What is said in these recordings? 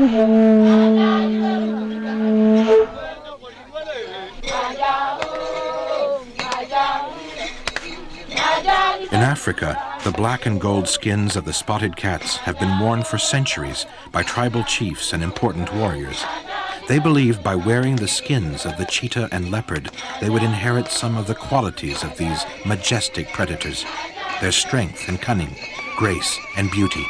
In Africa, the black and gold skins of the spotted cats have been worn for centuries by tribal chiefs and important warriors. They believed by wearing the skins of the cheetah and leopard, they would inherit some of the qualities of these majestic predators, their strength and cunning, grace and beauty.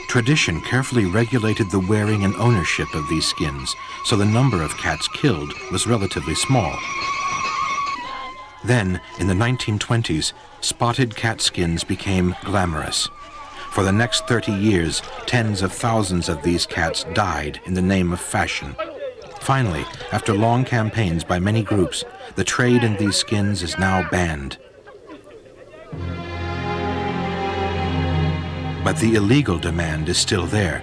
Tradition carefully regulated the wearing and ownership of these skins, so the number of cats killed was relatively small. Then, in the 1920s, spotted cat skins became glamorous. For the next 30 years, tens of thousands of these cats died in the name of fashion. Finally, after long campaigns by many groups, the trade in these skins is now banned. But the illegal demand is still there.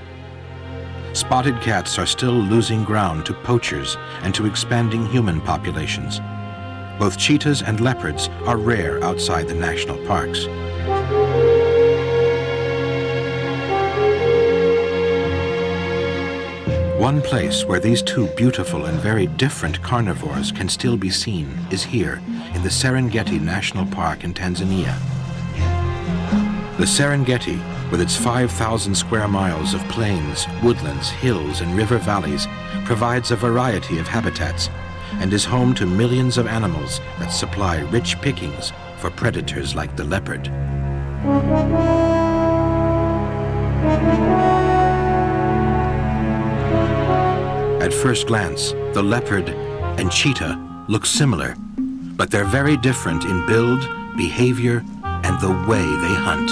Spotted cats are still losing ground to poachers and to expanding human populations. Both cheetahs and leopards are rare outside the national parks. One place where these two beautiful and very different carnivores can still be seen is here, in the Serengeti National Park in Tanzania. The Serengeti, with its 5,000 square miles of plains, woodlands, hills, and river valleys, provides a variety of habitats and is home to millions of animals that supply rich pickings for predators like the leopard. At first glance, the leopard and cheetah look similar, but they're very different in build, behavior, and the way they hunt.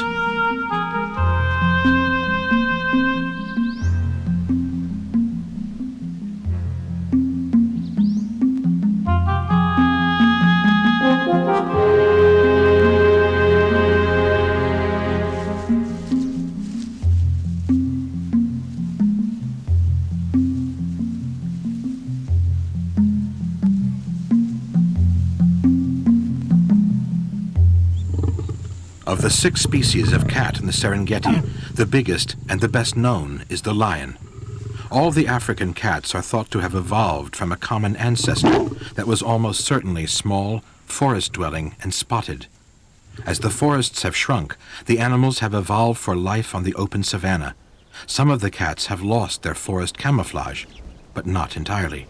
Of the 6 species of cat in the Serengeti, the biggest and the best known is the lion. All the African cats are thought to have evolved from a common ancestor that was almost certainly small, forest-dwelling, and spotted. As the forests have shrunk, the animals have evolved for life on the open savanna. Some of the cats have lost their forest camouflage, but not entirely.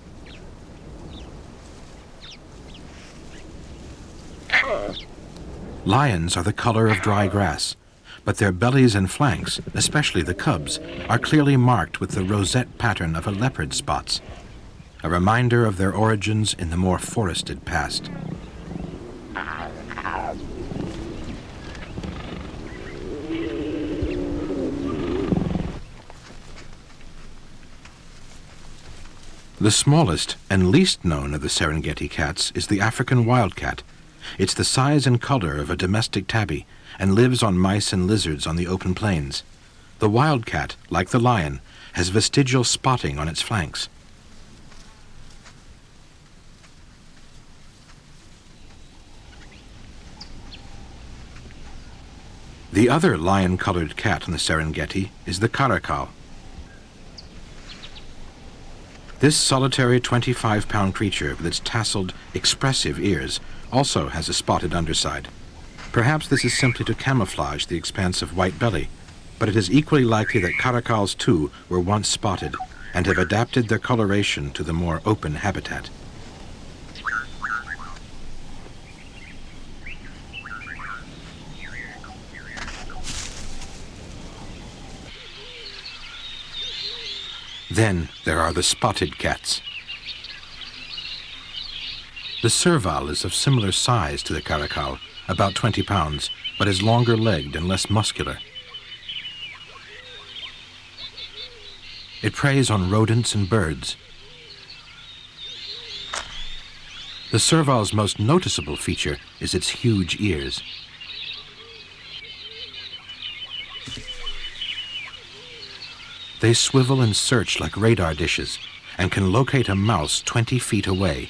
Lions are the color of dry grass, but their bellies and flanks, especially the cubs, are clearly marked with the rosette pattern of a leopard's spots, a reminder of their origins in the more forested past. The smallest and least known of the Serengeti cats is the African wildcat. It's the size and color of a domestic tabby and lives on mice and lizards on the open plains. The wildcat, like the lion, has vestigial spotting on its flanks. The other lion-colored cat in the Serengeti is the caracal. This solitary 25-pound creature with its tasseled, expressive ears also has a spotted underside. Perhaps this is simply to camouflage the expansive white belly, but it is equally likely that caracals too were once spotted and have adapted their coloration to the more open habitat. Then there are the spotted cats. The serval is of similar size to the caracal, about 20 pounds, but is longer-legged and less muscular. It preys on rodents and birds. The serval's most noticeable feature is its huge ears. They swivel and search like radar dishes and can locate a mouse 20 feet away.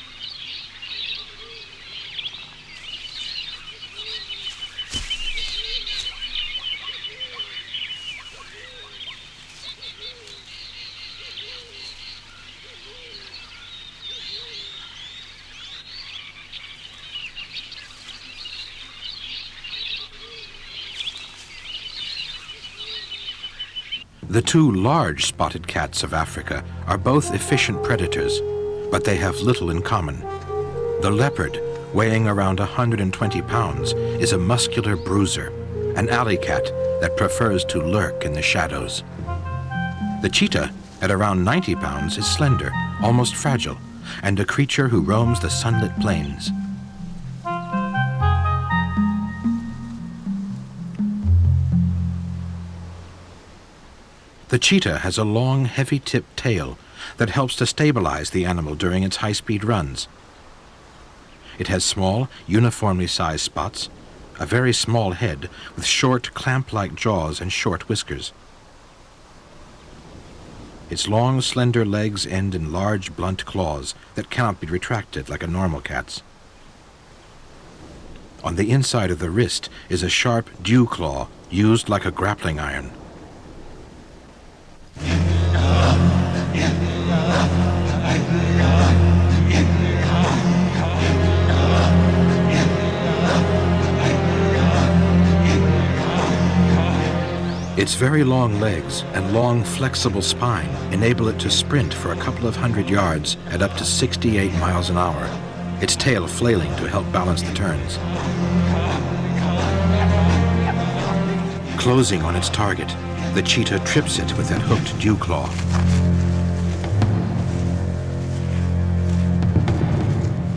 The two large spotted cats of Africa are both efficient predators, but they have little in common. The leopard, weighing around 120 pounds, is a muscular bruiser, an alley cat that prefers to lurk in the shadows. The cheetah, at around 90 pounds, is slender, almost fragile, and a creature who roams the sunlit plains. The cheetah has a long, heavy-tipped tail that helps to stabilize the animal during its high-speed runs. It has small, uniformly sized spots, a very small head with short, clamp-like jaws and short whiskers. Its long, slender legs end in large, blunt claws that cannot be retracted like a normal cat's. On the inside of the wrist is a sharp dew claw used like a grappling iron. Its very long legs and long, flexible spine enable it to sprint for a couple of 100 yards at up to 68 miles an hour, its tail flailing to help balance the turns. Closing on its target, the cheetah trips it with that hooked dew claw.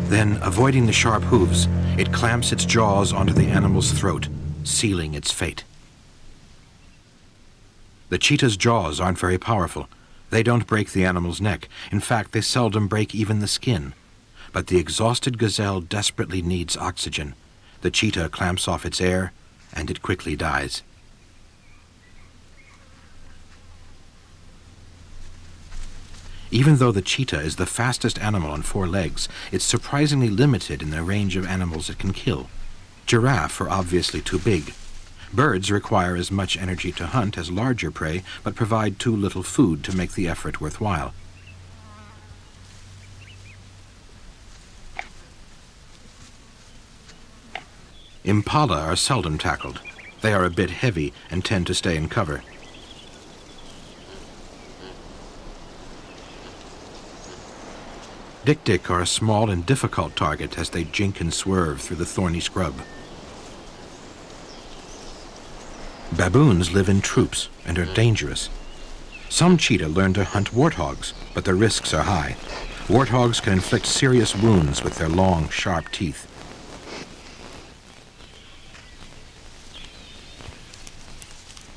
Then, avoiding the sharp hooves, it clamps its jaws onto the animal's throat, sealing its fate. The cheetah's jaws aren't very powerful. They don't break the animal's neck. In fact, they seldom break even the skin. But the exhausted gazelle desperately needs oxygen. The cheetah clamps off its air, and it quickly dies. Even though the cheetah is the fastest animal on four legs, it's surprisingly limited in the range of animals it can kill. Giraffe are obviously too big. Birds require as much energy to hunt as larger prey, but provide too little food to make the effort worthwhile. Impala are seldom tackled. They are a bit heavy and tend to stay in cover. Dik-dik are a small and difficult target as they jink and swerve through the thorny scrub. Baboons live in troops and are dangerous. Some cheetah learn to hunt warthogs, but the risks are high. Warthogs can inflict serious wounds with their long, sharp teeth.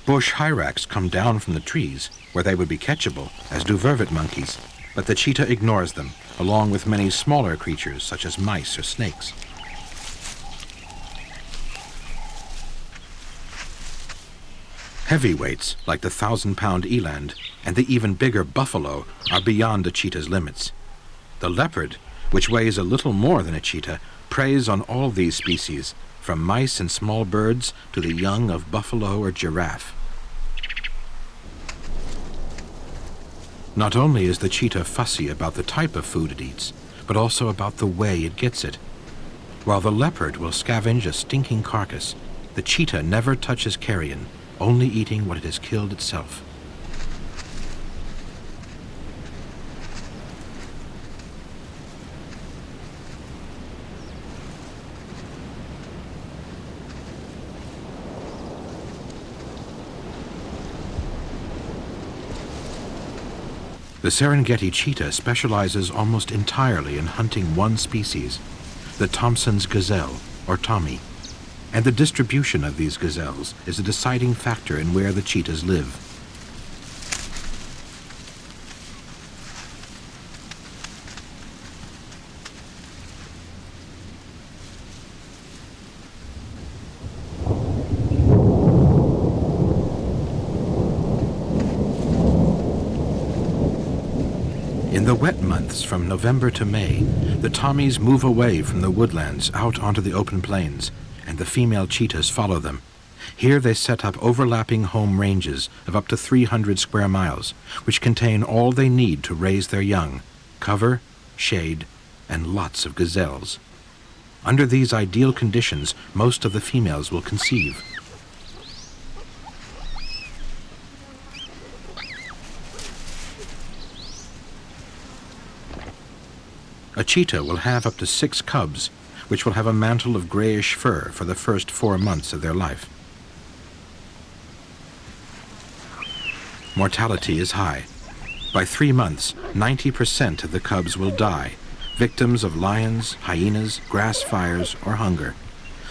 Bush hyrax come down from the trees, where they would be catchable, as do vervet monkeys, but the cheetah ignores them, along with many smaller creatures such as mice or snakes. Heavyweights, like the 1,000-pound eland and the even bigger buffalo, are beyond the cheetah's limits. The leopard, which weighs a little more than a cheetah, preys on all these species, from mice and small birds to the young of buffalo or giraffe. Not only is the cheetah fussy about the type of food it eats, but also about the way it gets it. While the leopard will scavenge a stinking carcass, the cheetah never touches carrion, only eating what it has killed itself. The Serengeti cheetah specializes almost entirely in hunting one species, the Thomson's gazelle, or Tommy. And the distribution of these gazelles is a deciding factor in where the cheetahs live. In the wet months from November to May, the Tommies move away from the woodlands out onto the open plains, and the female cheetahs follow them. Here they set up overlapping home ranges of up to 300 square miles, which contain all they need to raise their young: cover, shade, and lots of gazelles. Under these ideal conditions, most of the females will conceive. A cheetah will have up to 6 cubs, which will have a mantle of grayish fur for the first 4 months of their life. Mortality is high. By 3 months, 90% of the cubs will die, victims of lions, hyenas, grass fires, or hunger.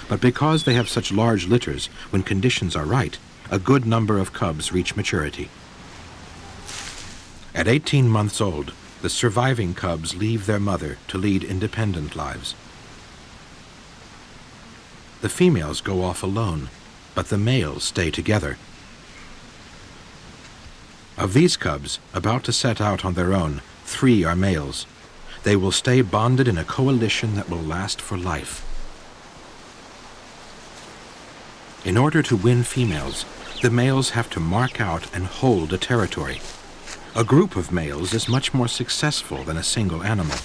But because they have such large litters, when conditions are right, a good number of cubs reach maturity. At 18 months old, the surviving cubs leave their mother to lead independent lives. The females go off alone, but the males stay together. Of these cubs, about to set out on their own, 3 are males. They will stay bonded in a coalition that will last for life. In order to win females, the males have to mark out and hold a territory. A group of males is much more successful than a single animal.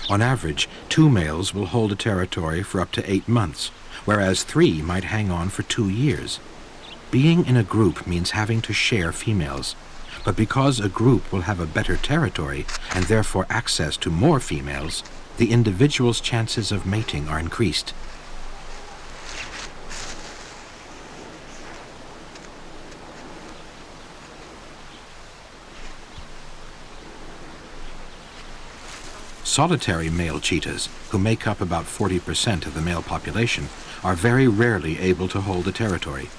On average, 2 males will hold a territory for up to 8 months, whereas 3 might hang on for 2 years. Being in a group means having to share females. But because a group will have a better territory and therefore access to more females, the individual's chances of mating are increased. Solitary male cheetahs, who make up about 40% of the male population, are very rarely able to hold a territory.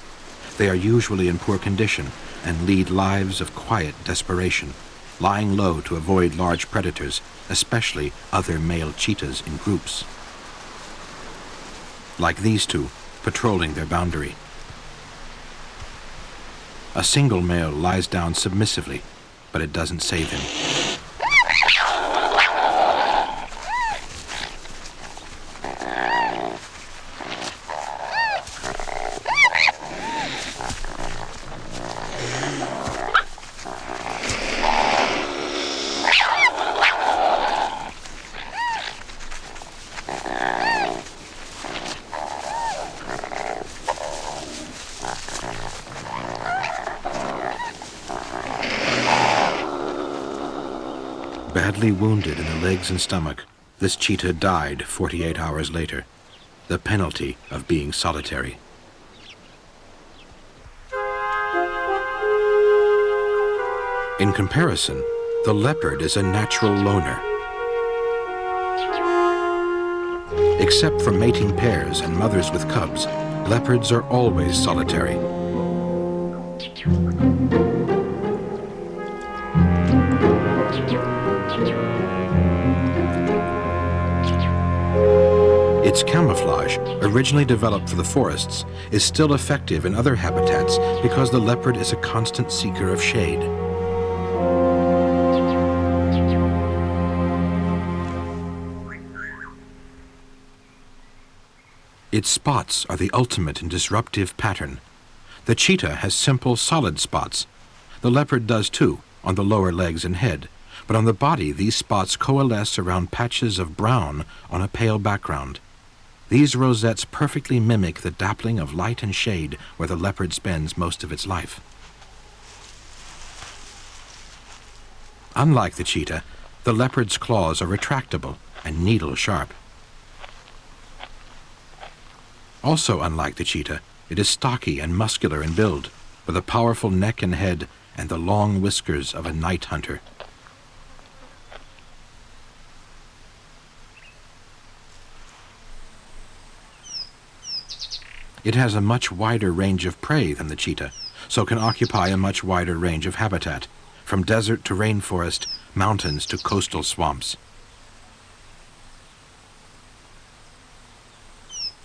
They are usually in poor condition and lead lives of quiet desperation, lying low to avoid large predators, especially other male cheetahs in groups. Like these 2, patrolling their boundary. A single male lies down submissively, but it doesn't save him. Badly wounded in the legs and stomach, this cheetah died 48 hours later, the penalty of being solitary. In comparison, the leopard is a natural loner. Except for mating pairs and mothers with cubs, leopards are always solitary. Its camouflage, originally developed for the forests, is still effective in other habitats because the leopard is a constant seeker of shade. Its spots are the ultimate in disruptive pattern. The cheetah has simple, solid spots. The leopard does too, on the lower legs and head, but on the body these spots coalesce around patches of brown on a pale background. These rosettes perfectly mimic the dappling of light and shade where the leopard spends most of its life. Unlike the cheetah, the leopard's claws are retractable and needle-sharp. Also unlike the cheetah, it is stocky and muscular in build, with a powerful neck and head and the long whiskers of a night hunter. It has a much wider range of prey than the cheetah, so can occupy a much wider range of habitat, from desert to rainforest, mountains to coastal swamps.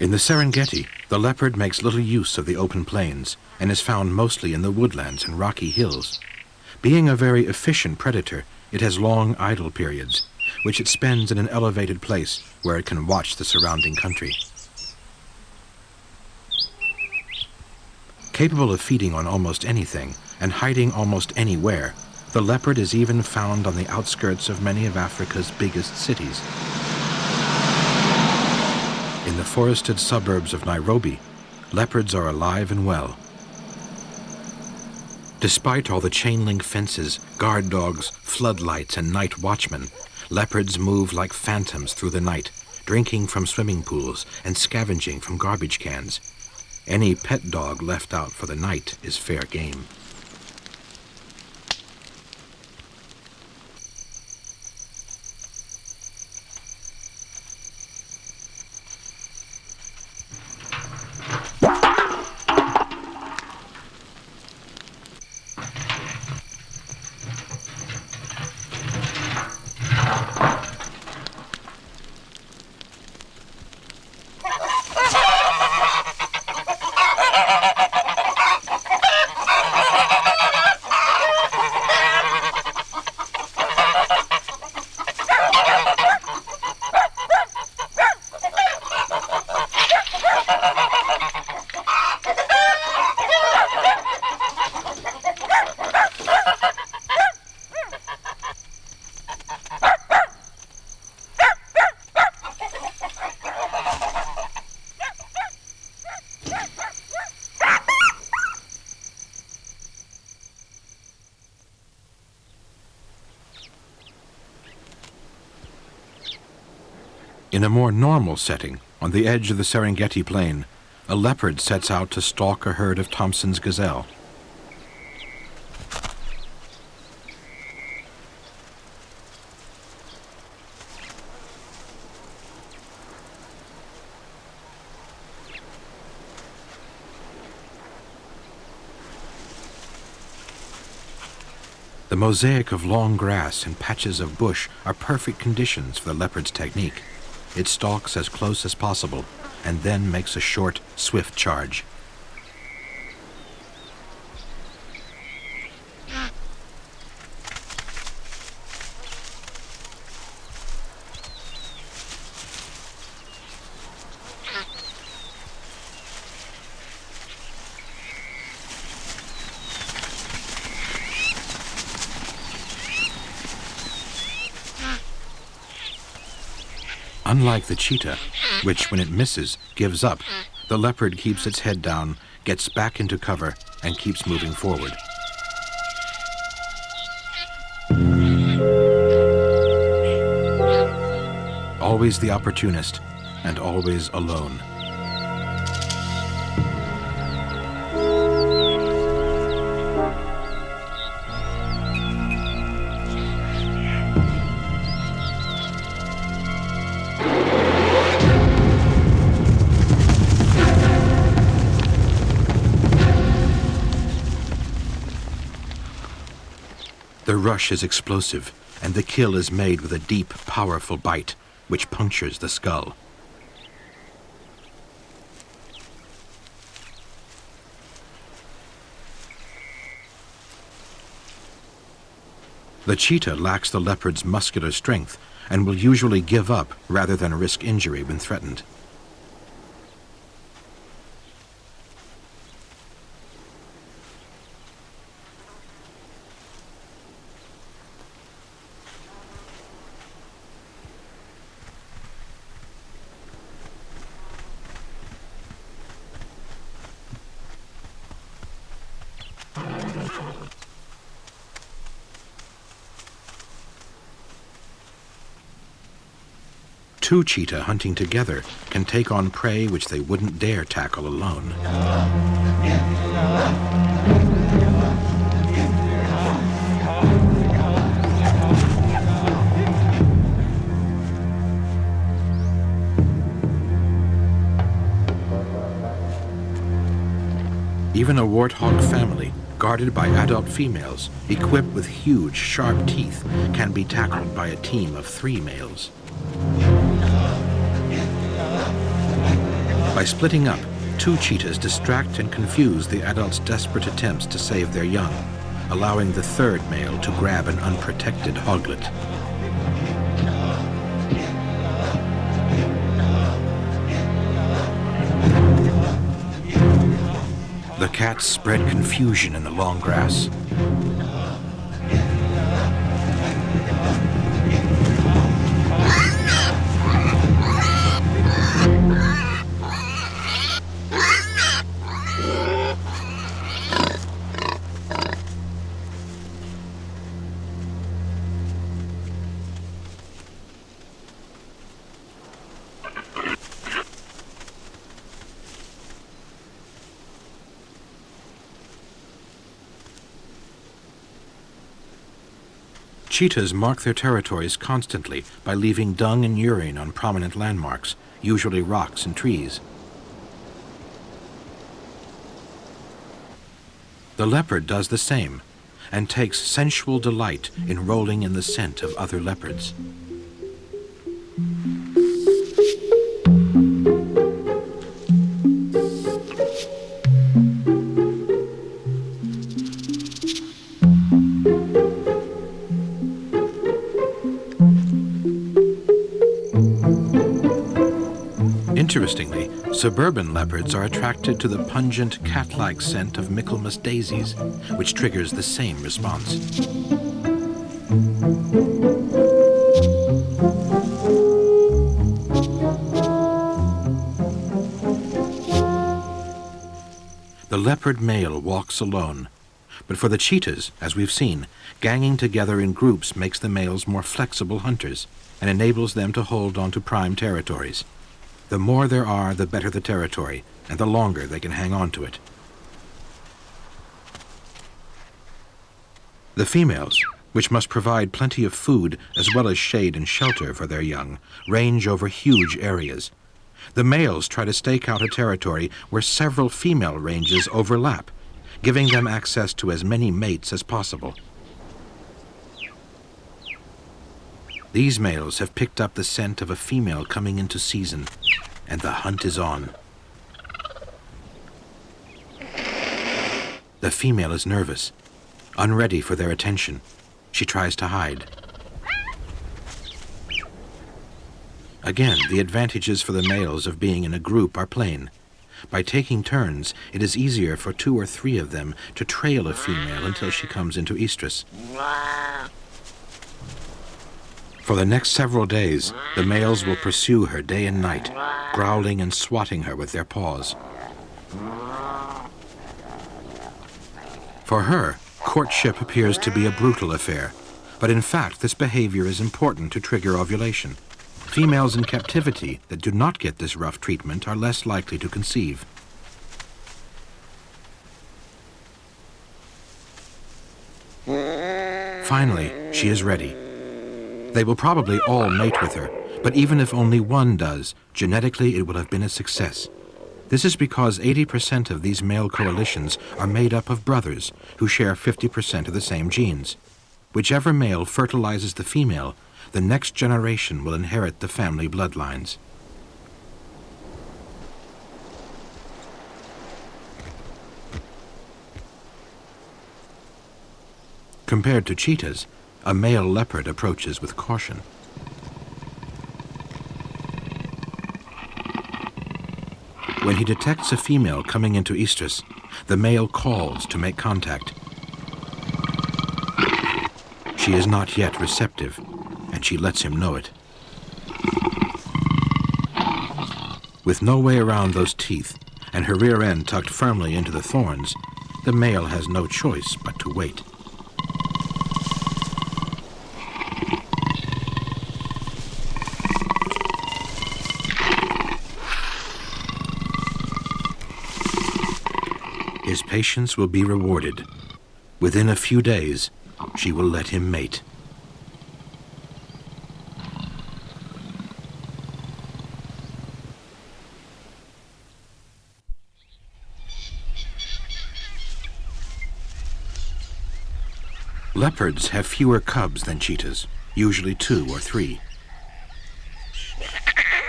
In the Serengeti, the leopard makes little use of the open plains and is found mostly in the woodlands and rocky hills. Being a very efficient predator, it has long idle periods, which it spends in an elevated place where it can watch the surrounding country. Capable of feeding on almost anything and hiding almost anywhere, the leopard is even found on the outskirts of many of Africa's biggest cities. In the forested suburbs of Nairobi, leopards are alive and well. Despite all the chain-link fences, guard dogs, floodlights, and night watchmen, leopards move like phantoms through the night, drinking from swimming pools and scavenging from garbage cans. Any pet dog left out for the night is fair game. In a more normal setting, on the edge of the Serengeti Plain, a leopard sets out to stalk a herd of Thomson's gazelle. The mosaic of long grass and patches of bush are perfect conditions for the leopard's technique. It stalks as close as possible and then makes a short, swift charge. Unlike the cheetah, which when it misses, gives up, the leopard keeps its head down, gets back into cover, and keeps moving forward. Always the opportunist, and always alone. The rush is explosive, and the kill is made with a deep, powerful bite, which punctures the skull. The cheetah lacks the leopard's muscular strength and will usually give up rather than risk injury when threatened. Two cheetah hunting together can take on prey which they wouldn't dare tackle alone. Even a warthog family, guarded by adult females, equipped with huge, sharp teeth, can be tackled by a team of 3 males. By splitting up, 2 cheetahs distract and confuse the adults' desperate attempts to save their young, allowing the 3rd male to grab an unprotected hoglet. The cats spread confusion in the long grass. Cheetahs mark their territories constantly by leaving dung and urine on prominent landmarks, usually rocks and trees. The leopard does the same and takes sensual delight in rolling in the scent of other leopards. Interestingly, suburban leopards are attracted to the pungent cat-like scent of Michaelmas daisies, which triggers the same response. The leopard male walks alone, but for the cheetahs, as we've seen, ganging together in groups makes the males more flexible hunters and enables them to hold onto prime territories. The more there are, the better the territory, and the longer they can hang on to it. The females, which must provide plenty of food as well as shade and shelter for their young, range over huge areas. The males try to stake out a territory where several female ranges overlap, giving them access to as many mates as possible. These males have picked up the scent of a female coming into season, and the hunt is on. The female is nervous, unready for their attention. She tries to hide. Again, the advantages for the males of being in a group are plain. By taking turns, it is easier for 2 or 3 of them to trail a female until she comes into estrus. For the next several days, the males will pursue her day and night, growling and swatting her with their paws. For her, courtship appears to be a brutal affair, but in fact this behavior is important to trigger ovulation. Females in captivity that do not get this rough treatment are less likely to conceive. Finally, she is ready. They will probably all mate with her, but even if only one does, genetically it will have been a success. This is because 80% of these male coalitions are made up of brothers who share 50% of the same genes. Whichever male fertilizes the female, the next generation will inherit the family bloodlines. Compared to cheetahs, a male leopard approaches with caution. When he detects a female coming into estrus, the male calls to make contact. She is not yet receptive, and she lets him know it. With no way around those teeth, and her rear end tucked firmly into the thorns, the male has no choice but to wait. His patience will be rewarded. Within a few days, she will let him mate. Leopards have fewer cubs than cheetahs, usually 2 or 3.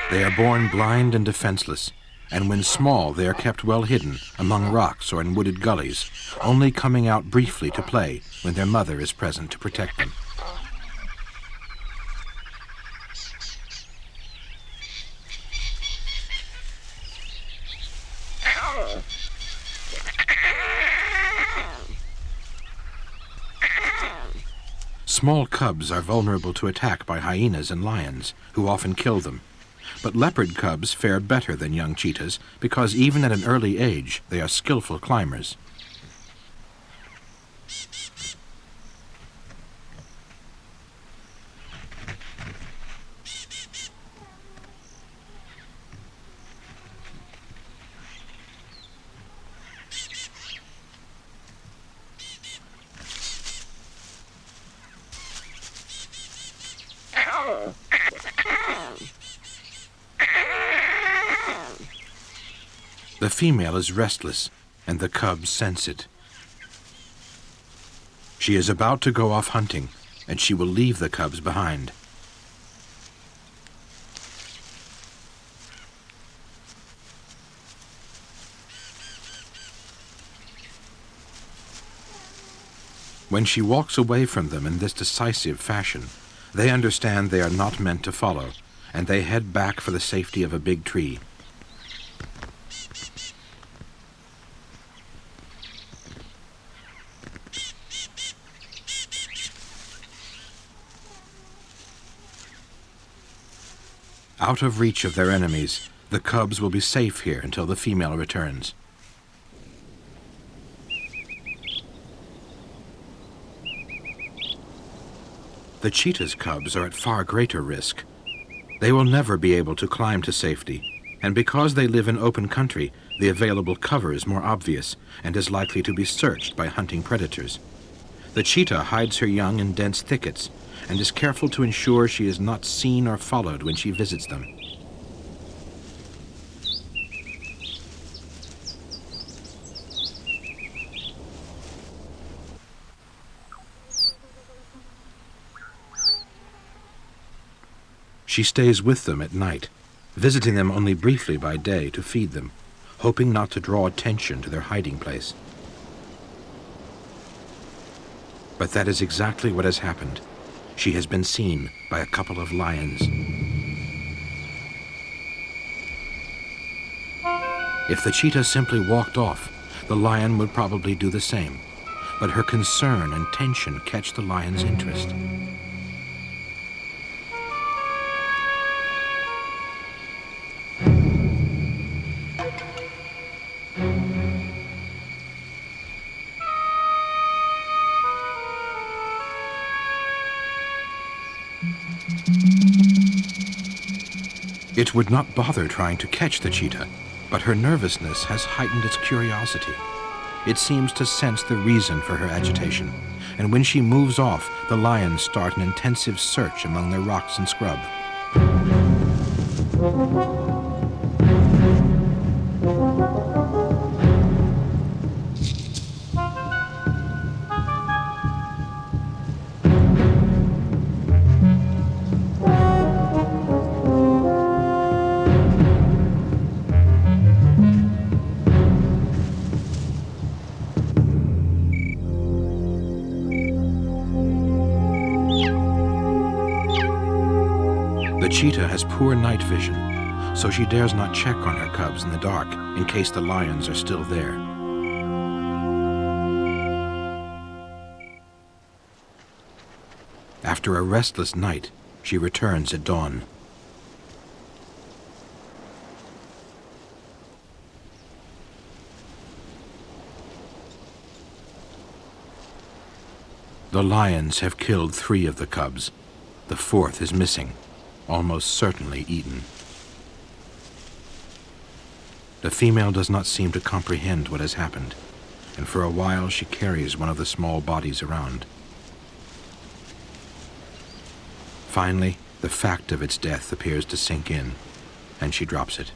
They are born blind and defenseless, and when small they are kept well hidden among rocks or in wooded gullies, only coming out briefly to play when their mother is present to protect them. Small cubs are vulnerable to attack by hyenas and lions, who often kill them. But leopard cubs fare better than young cheetahs because even at an early age, they are skillful climbers. The female is restless, and the cubs sense it. She is about to go off hunting, and she will leave the cubs behind. When she walks away from them in this decisive fashion, they understand they are not meant to follow, and they head back for the safety of a big tree. Out of reach of their enemies, the cubs will be safe here until the female returns. The cheetah's cubs are at far greater risk. They will never be able to climb to safety, and because they live in open country, the available cover is more obvious and is likely to be searched by hunting predators. The cheetah hides her young in dense thickets and is careful to ensure she is not seen or followed when she visits them. She stays with them at night, visiting them only briefly by day to feed them, hoping not to draw attention to their hiding place. But that is exactly what has happened. She has been seen by a couple of lions. If the cheetah simply walked off, the lion would probably do the same, but her concern and tension catch the lion's interest. It would not bother trying to catch the cheetah, but her nervousness has heightened its curiosity. It seems to sense the reason for her agitation, and when she moves off, the lions start an intensive search among the rocks and scrub. The cheetah has poor night vision, so she dares not check on her cubs in the dark in case the lions are still there. After a restless night, she returns at dawn. The lions have killed 3 of the cubs. The 4th is missing, almost certainly eaten. The female does not seem to comprehend what has happened, and for a while she carries one of the small bodies around. Finally, the fact of its death appears to sink in, and she drops it.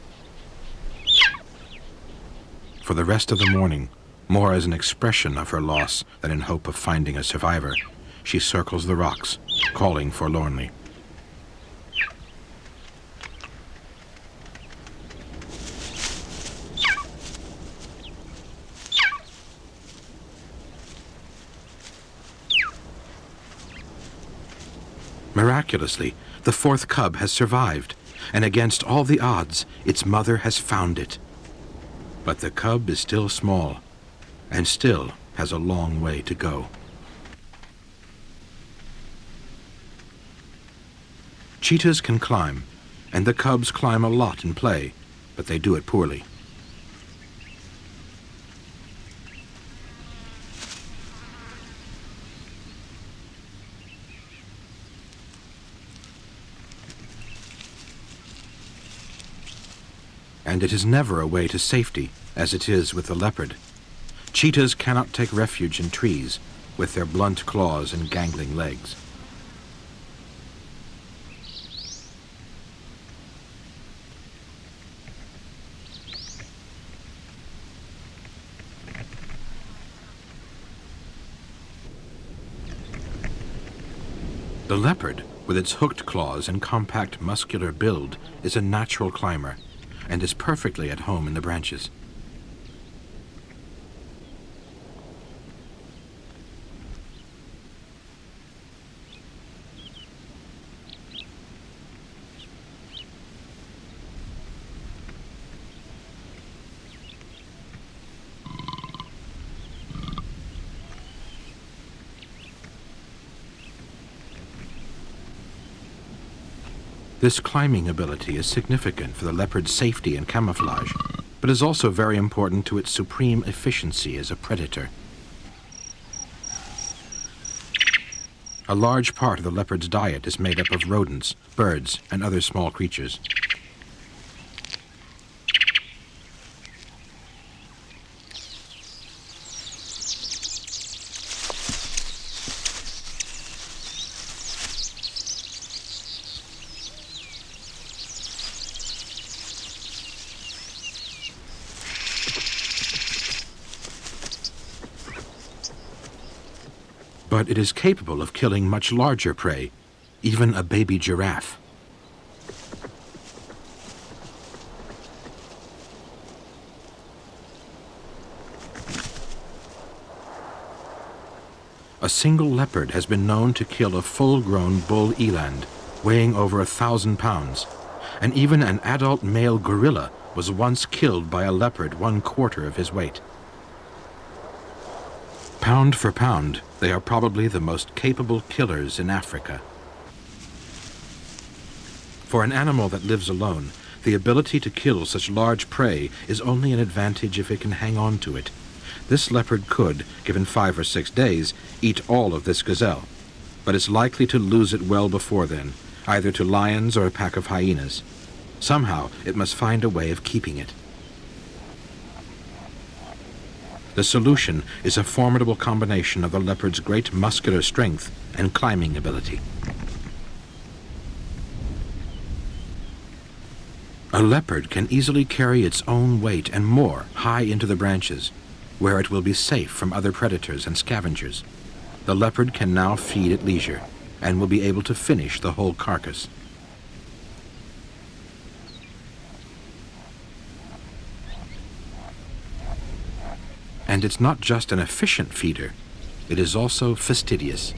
For the rest of the morning, more as an expression of her loss than in hope of finding a survivor, she circles the rocks, calling forlornly. Miraculously, the 4th cub has survived, and against all the odds, its mother has found it. But the cub is still small, and still has a long way to go. Cheetahs can climb, and the cubs climb a lot in play, but they do it poorly. And it is never a way to safety, as it is with the leopard. Cheetahs cannot take refuge in trees with their blunt claws and gangling legs. The leopard, with its hooked claws and compact muscular build, is a natural climber and is perfectly at home in the branches. This climbing ability is significant for the leopard's safety and camouflage, but is also very important to its supreme efficiency as a predator. A large part of the leopard's diet is made up of rodents, birds, and other small creatures. But it is capable of killing much larger prey, even a baby giraffe. A single leopard has been known to kill a full-grown bull eland, weighing over 1,000 pounds, and even an adult male gorilla was once killed by a leopard 1/4 of his weight. Pound for pound, they are probably the most capable killers in Africa. For an animal that lives alone, the ability to kill such large prey is only an advantage if it can hang on to it. This leopard could, given 5 or 6 days, eat all of this gazelle, but is likely to lose it well before then, either to lions or a pack of hyenas. Somehow, it must find a way of keeping it. The solution is a formidable combination of the leopard's great muscular strength and climbing ability. A leopard can easily carry its own weight and more high into the branches, where it will be safe from other predators and scavengers. The leopard can now feed at leisure and will be able to finish the whole carcass. And it's not just an efficient feeder, it is also fastidious.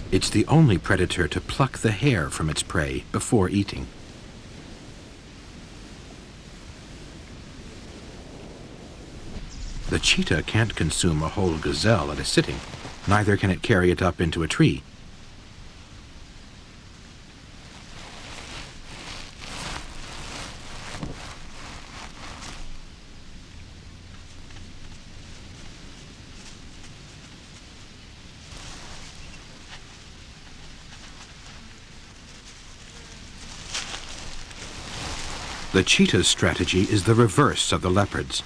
It's the only predator to pluck the hair from its prey before eating. The cheetah can't consume a whole gazelle at a sitting. Neither can it carry it up into a tree. The cheetah's strategy is the reverse of the leopard's.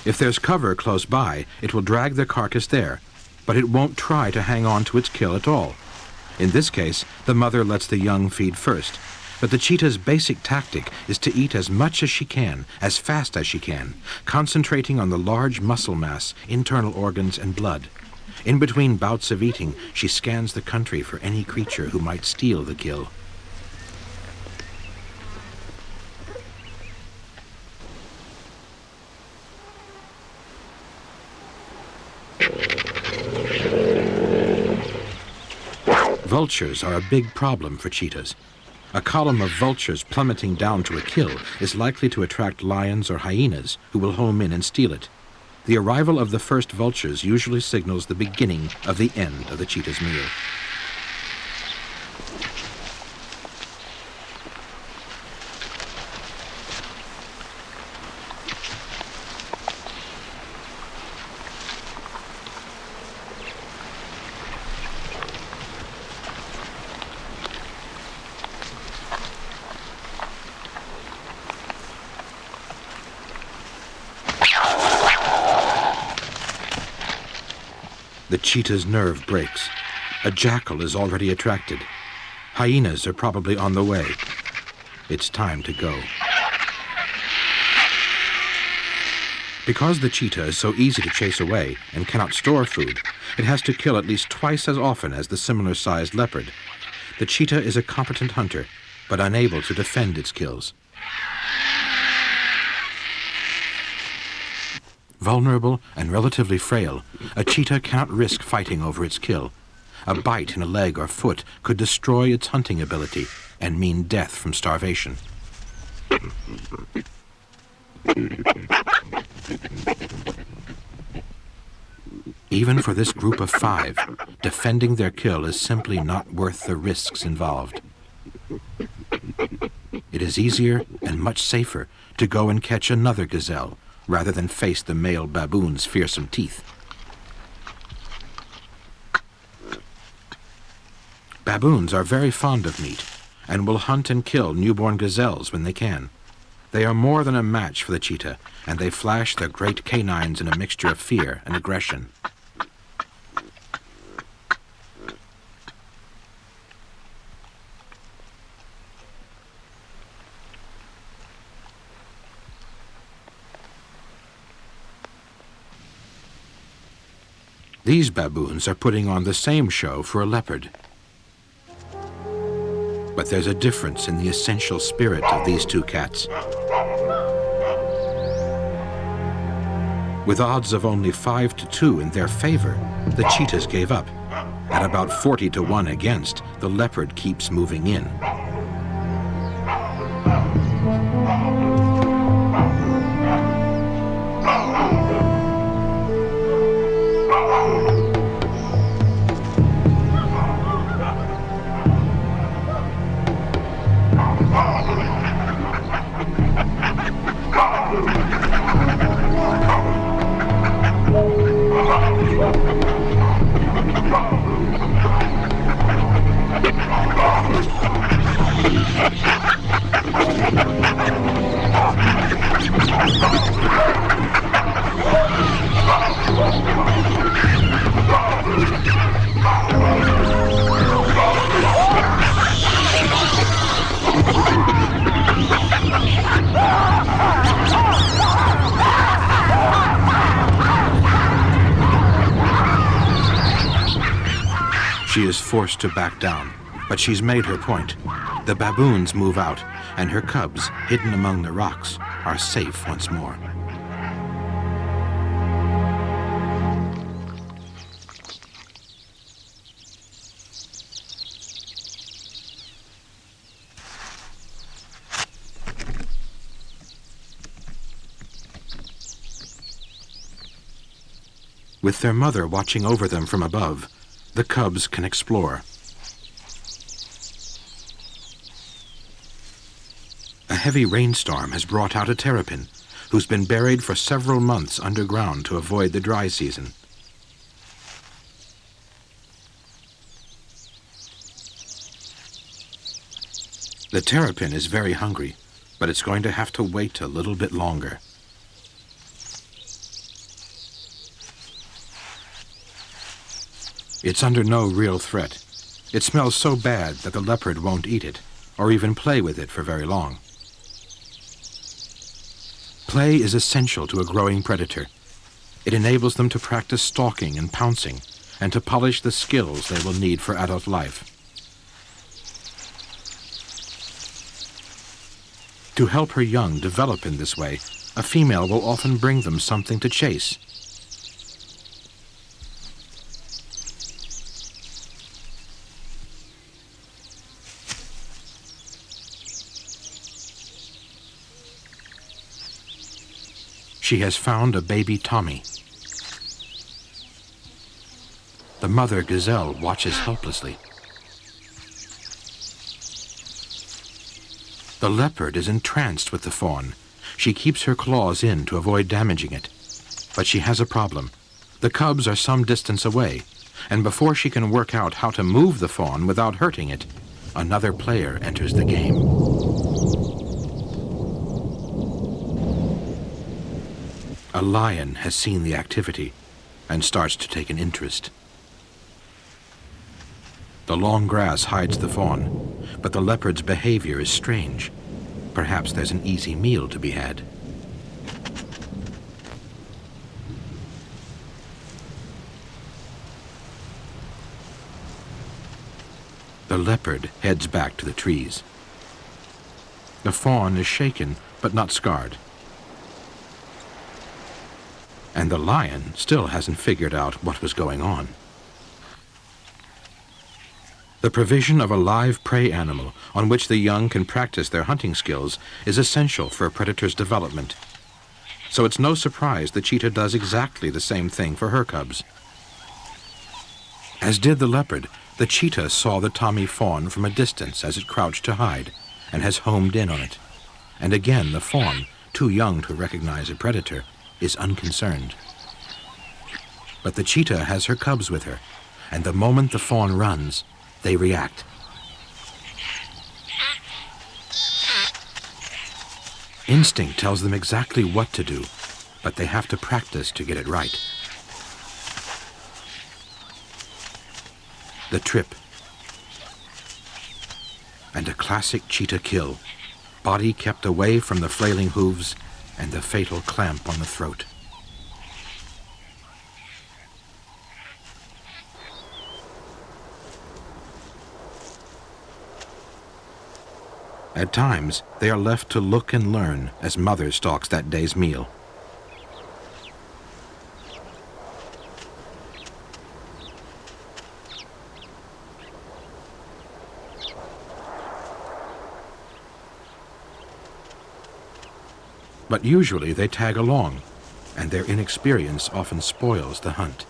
If there's cover close by, it will drag the carcass there, but it won't try to hang on to its kill at all. In this case, the mother lets the young feed first, but the cheetah's basic tactic is to eat as much as she can, as fast as she can, concentrating on the large muscle mass, internal organs, and blood. In between bouts of eating, she scans the country for any creature who might steal the kill. Vultures are a big problem for cheetahs. A column of vultures plummeting down to a kill is likely to attract lions or hyenas who will home in and steal it. The arrival of the first vultures usually signals the beginning of the end of the cheetah's meal. The cheetah's nerve breaks. A jackal is already attracted. Hyenas are probably on the way. It's time to go. Because the cheetah is so easy to chase away and cannot store food, it has to kill at least twice as often as the similar-sized leopard. The cheetah is a competent hunter, but unable to defend its kills. Vulnerable and relatively frail, a cheetah cannot risk fighting over its kill. A bite in a leg or foot could destroy its hunting ability and mean death from starvation. Even for this group of 5, defending their kill is simply not worth the risks involved. It is easier and much safer to go and catch another gazelle rather than face the male baboon's fearsome teeth. Baboons are very fond of meat and will hunt and kill newborn gazelles when they can. They are more than a match for the cheetah, and they flash their great canines in a mixture of fear and aggression. These baboons are putting on the same show for a leopard. But there's a difference in the essential spirit of these two cats. With odds of only 5-2 in their favor, the cheetahs gave up. At about 40-1 against, the leopard keeps moving in. She is forced to back down, but she's made her point. The baboons move out, and her cubs, hidden among the rocks, are safe once more. With their mother watching over them from above, the cubs can explore. A heavy rainstorm has brought out a terrapin, who's been buried for several months underground to avoid the dry season. The terrapin is very hungry, but it's going to have to wait a little bit longer. It's under no real threat. It smells so bad that the leopard won't eat it, or even play with it for very long. Play is essential to a growing predator. It enables them to practice stalking and pouncing, and to polish the skills they will need for adult life. To help her young develop in this way, a female will often bring them something to chase. She has found a baby Tommy. The mother gazelle watches helplessly. The leopard is entranced with the fawn. She keeps her claws in to avoid damaging it. But she has a problem. The cubs are some distance away, and before she can work out how to move the fawn without hurting it, another player enters the game. A lion has seen the activity and starts to take an interest. The long grass hides the fawn, but the leopard's behavior is strange. Perhaps there's an easy meal to be had. The leopard heads back to the trees. The fawn is shaken, but not scarred. And the lion still hasn't figured out what was going on. The provision of a live prey animal on which the young can practice their hunting skills is essential for a predator's development. So it's no surprise the cheetah does exactly the same thing for her cubs. As did the leopard, the cheetah saw the Tommy fawn from a distance as it crouched to hide, and has homed in on it. And again the fawn, too young to recognize a predator, is unconcerned. But the cheetah has her cubs with her, and the moment the fawn runs, they react. Instinct tells them exactly what to do, but they have to practice to get it right. The trip. And a classic cheetah kill. Body kept away from the flailing hooves and the fatal clamp on the throat. At times, they are left to look and learn as mother stalks that day's meal. But usually they tag along, and their inexperience often spoils the hunt.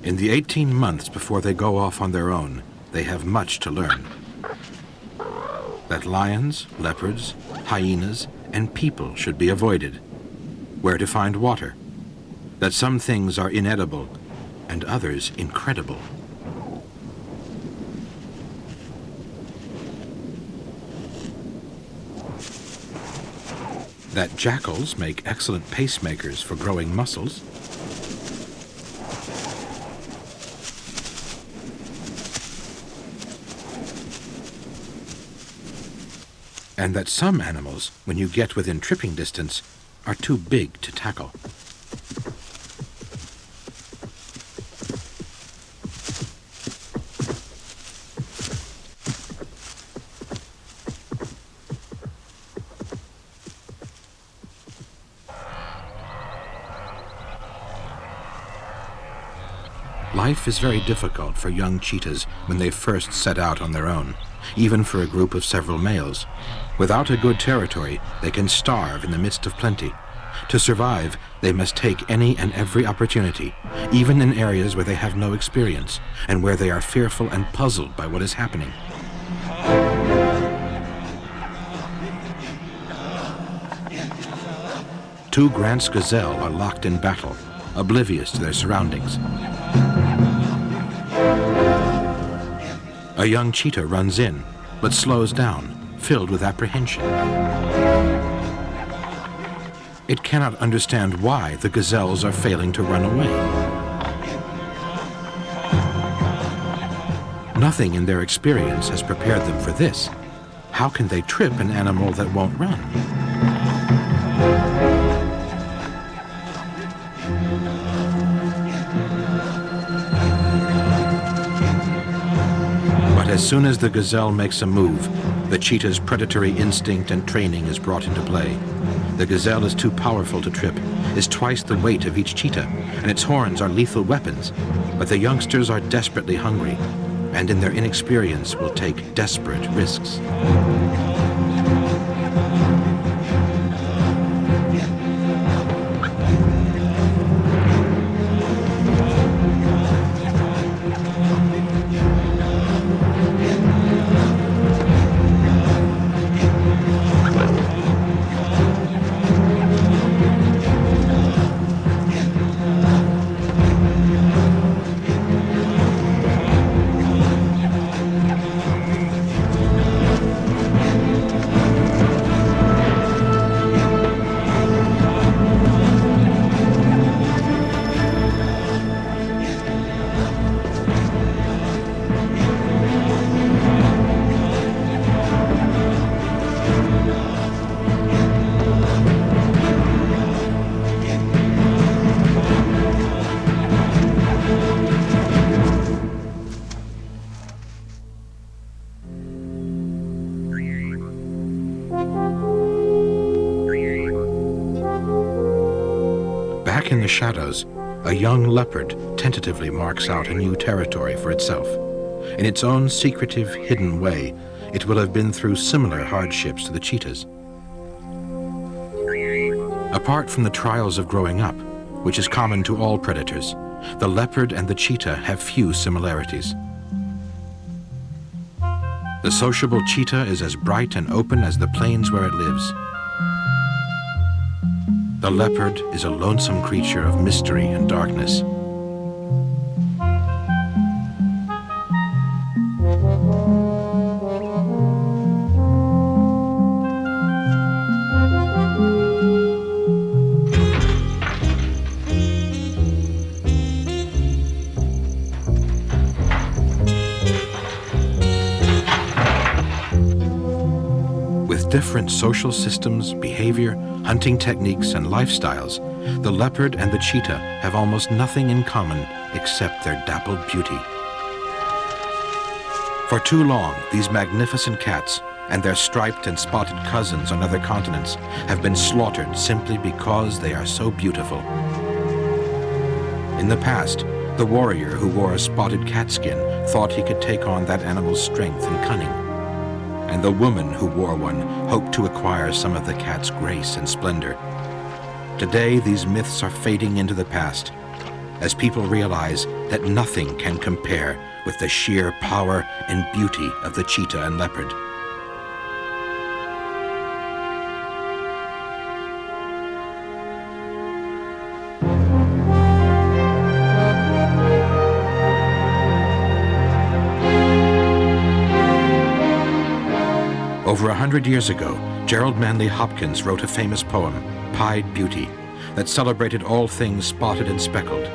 In the 18 months before they go off on their own, they have much to learn. That lions, leopards, hyenas, and people should be avoided. Where to find water. That some things are inedible and others incredible. That jackals make excellent pacemakers for growing muscles. And that some animals, when you get within tripping distance, are too big to tackle. Life is very difficult for young cheetahs when they first set out on their own, even for a group of several males. Without a good territory, they can starve in the midst of plenty. To survive, they must take any and every opportunity, even in areas where they have no experience, and where they are fearful and puzzled by what is happening. Two Grant's gazelle are locked in battle, oblivious to their surroundings. A young cheetah runs in, but slows down, filled with apprehension. It cannot understand why the gazelles are failing to run away. Nothing in their experience has prepared them for this. How can they trip an animal that won't run? As soon as the gazelle makes a move, the cheetah's predatory instinct and training is brought into play. The gazelle is too powerful to trip, is twice the weight of each cheetah, and its horns are lethal weapons. But the youngsters are desperately hungry, and in their inexperience will take desperate risks. the shadows, a young leopard tentatively marks out a new territory for itself. In its own secretive, hidden way, it will have been through similar hardships to the cheetahs. Apart from the trials of growing up, which is common to all predators, the leopard and the cheetah have few similarities. The sociable cheetah is as bright and open as the plains where it lives. The leopard is a lonesome creature of mystery and darkness. Different social systems, behavior, hunting techniques, and lifestyles, the leopard and the cheetah have almost nothing in common except their dappled beauty. For too long, these magnificent cats and their striped and spotted cousins on other continents have been slaughtered simply because they are so beautiful. In the past, the warrior who wore a spotted cat skin thought he could take on that animal's strength and cunning. And the woman who wore one hoped to acquire some of the cat's grace and splendor. Today, these myths are fading into the past, as people realize that nothing can compare with the sheer power and beauty of the cheetah and leopard. Over 100 years ago, Gerald Manley Hopkins wrote a famous poem, Pied Beauty, that celebrated all things spotted and speckled.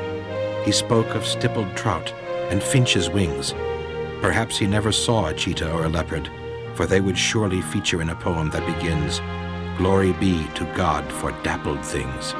He spoke of stippled trout and finches' wings. Perhaps he never saw a cheetah or a leopard, for they would surely feature in a poem that begins, "Glory be to God for dappled things."